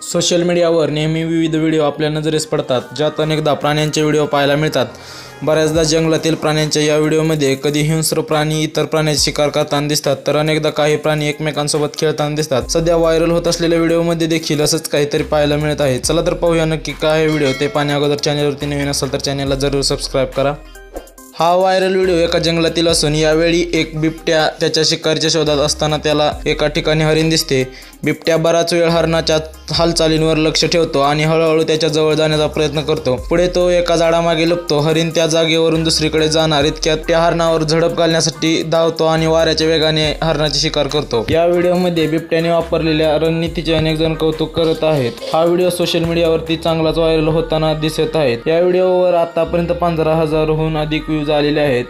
Social मीडियावर नेहमी विविध व्हिडिओ आपल्या नजरेस पडतात, ज्यात अनेकदा प्राण्यांचे व्हिडिओ पाहायला मिळतात। बऱ्याचदा जंगलातील प्राण्यांच्या या व्हिडिओमध्ये कधी हिंस्र प्राणी इतर प्राण्यांची शिकार करताना दिसतात, तर अनेकदा काही प्राणी एकमेकांसोबत खेळताना दिसतात। सध्या व्हायरल होत असलेल्या व्हिडिओमध्ये देखील असंच काहीतरी पाहायला मिळत आहे। चला तर पाहूया नक्की काय व्हिडिओ ते पाहण्या अगोदर चॅनलवरती नवीन असाल तर चॅनलला जरूर सबस्क्राईब करा। हा व्हायरल व्हिडिओ एका जंगलातील असून यावेळी एक बिबट्या त्याच्या शिकारीच्या शोधात असताना त्याला एका ठिकाणी हरिण दिसते। बिबट्या बराच वेळ हरणाच्या हालचालींवर लक्ष ठेवतो आणि हळूहळू त्याच्या जवळ जाण्याचा प्रयत्न करतो। पुढे तो एका झाडामागे लपतो। हरिण त्या जागेवरून दुसरीकडे जाणार इतक्यात त्या हरणावर झडप घालण्यासाठी धावतो आणि वाऱ्याच्या वेगाने हरणाची शिकार करतो। या व्हिडिओमध्ये बिबट्याने वापरलेल्या रणनीतीचे अनेक जण कौतुक करत आहेत। हा व्हिडिओ सोशल मीडियावरती चांगलाच व्हायरल होताना दिसत आहे। या व्हिडिओवर आतापर्यंत 15,000हून अधिक व्ह्यूज आलेले आहेत।